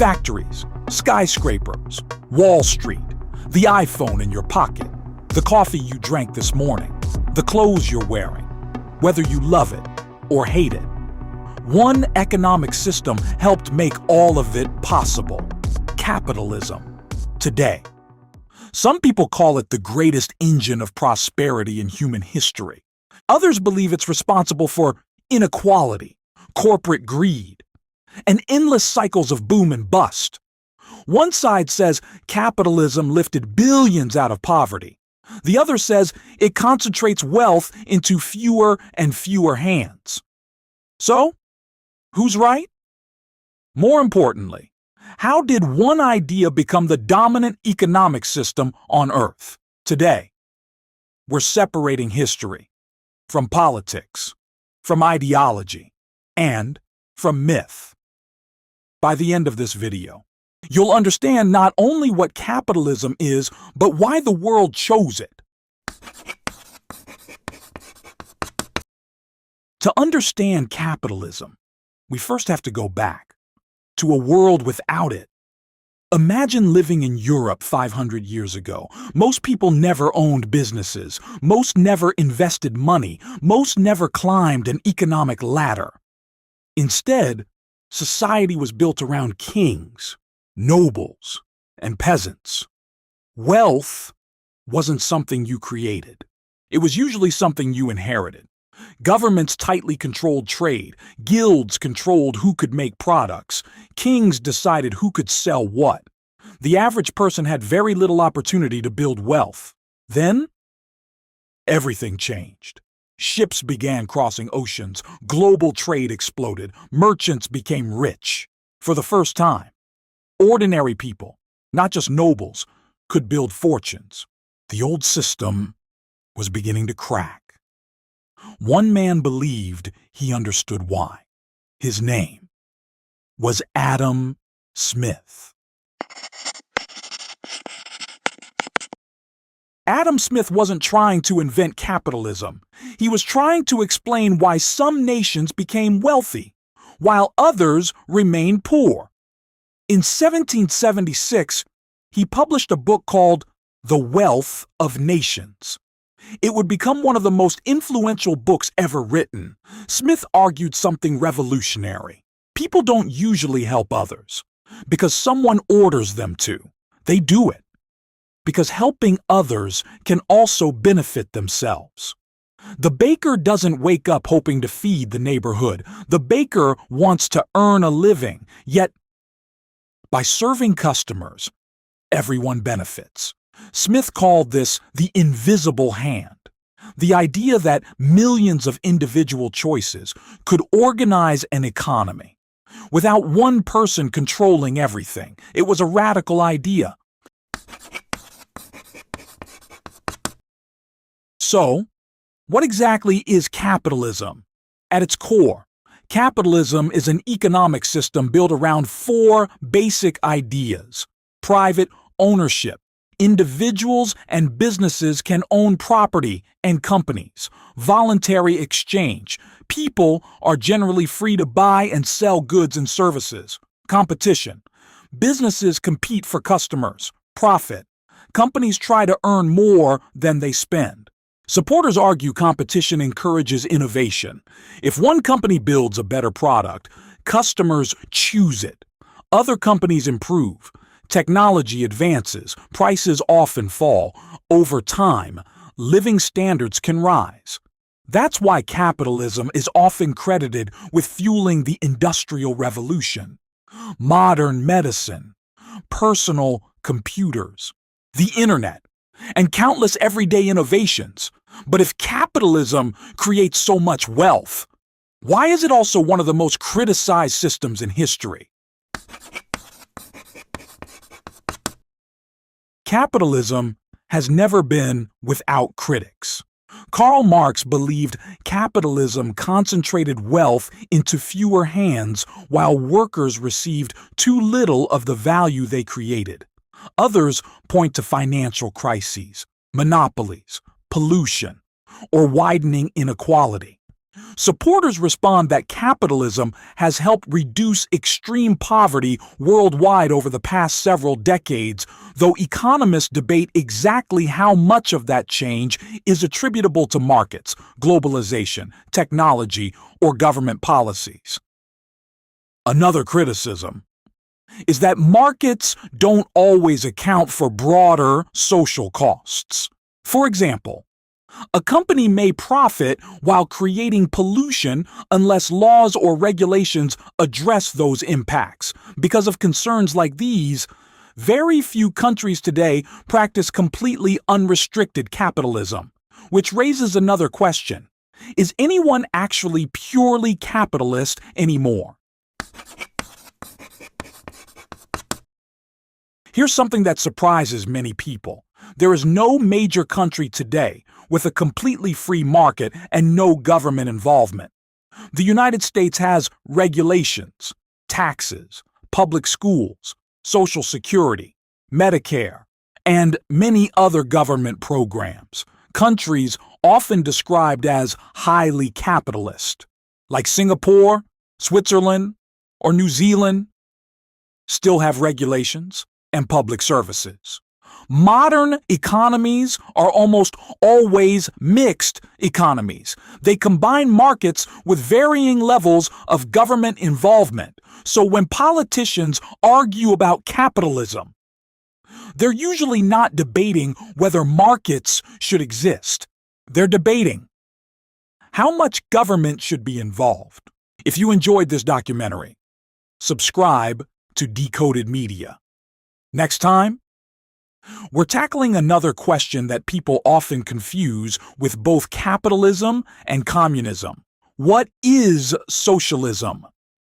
Factories, skyscrapers, Wall Street, the iPhone in your pocket, the coffee you drank this morning, the clothes you're wearing, whether you love it or hate it. One economic system helped make all of it possible: capitalism. Today, some people call it the greatest engine of prosperity in human history. Others believe it's responsible for inequality, corporate greed, and endless cycles of boom and bust. One side says capitalism lifted billions out of poverty. The other says it concentrates wealth into fewer and fewer hands. So, who's right? More importantly, how did one idea become the dominant economic system on Earth? Today, we're separating history from politics, from ideology, and from myth. By the end of this video, you'll understand not only what capitalism is, but why the world chose it. To understand capitalism, we first have to go back to a world without it. Imagine living in Europe 500 years ago. Most people never owned businesses. Most never invested money. Most never climbed an economic ladder. Instead, society was built around kings, nobles, and peasants. Wealth wasn't something you created. It was usually something you inherited. Governments tightly controlled trade. Guilds controlled who could make products. Kings decided who could sell what. The average person had very little opportunity to build wealth. Then, everything changed. Ships began crossing oceans. Global trade exploded. Merchants became rich. For the first time, ordinary people, not just nobles, could build fortunes. The old system was beginning to crack. One man believed he understood why. His name was Adam Smith. Adam Smith wasn't trying to invent capitalism. He was trying to explain why some nations became wealthy, while others remained poor. In 1776, he published a book called The Wealth of Nations. It would become one of the most influential books ever written. Smith argued something revolutionary. People don't usually help others because someone orders them to. They do it because helping others can also benefit themselves. The baker doesn't wake up hoping to feed the neighborhood. The baker wants to earn a living, yet by serving customers, everyone benefits. Smith called this the invisible hand, the idea that millions of individual choices could organize an economy without one person controlling everything. It was a radical idea. So, what exactly is capitalism? At its core, capitalism is an economic system built around four basic ideas: private ownership. Individuals and businesses can own property and companies. Voluntary exchange. People are generally free to buy and sell goods and services. Competition. Businesses compete for customers. Profit. Companies try to earn more than they spend. Supporters argue competition encourages innovation. If one company builds a better product, customers choose it. Other companies improve. Technology advances, prices often fall. Over time, living standards can rise. That's why capitalism is often credited with fueling the Industrial Revolution, modern medicine, personal computers, the internet, and countless everyday innovations. But if capitalism creates so much wealth, why is it also one of the most criticized systems in history? Capitalism has never been without critics. Karl Marx believed capitalism concentrated wealth into fewer hands while workers received too little of the value they created. Others point to financial crises, monopolies, pollution, or widening inequality. Supporters respond that capitalism has helped reduce extreme poverty worldwide over the past several decades, though economists debate exactly how much of that change is attributable to markets, globalization, technology, or government policies. Another criticism is that markets don't always account for broader social costs. For example, a company may profit while creating pollution unless laws or regulations address those impacts. Because of concerns like these, very few countries today practice completely unrestricted capitalism, which raises another question. Is anyone actually purely capitalist anymore? Here's something that surprises many people. There is no major country today with a completely free market and no government involvement. The United States has regulations, taxes, public schools, Social Security, Medicare, and many other government programs. Countries often described as highly capitalist, like Singapore, Switzerland, or New Zealand, still have regulations and public services. Modern economies are almost always mixed economies. They combine markets with varying levels of government involvement. So when politicians argue about capitalism, they're usually not debating whether markets should exist. They're debating how much government should be involved. If you enjoyed this documentary, subscribe to Decoded Media. Next time, we're tackling another question that people often confuse with both capitalism and communism. What is socialism?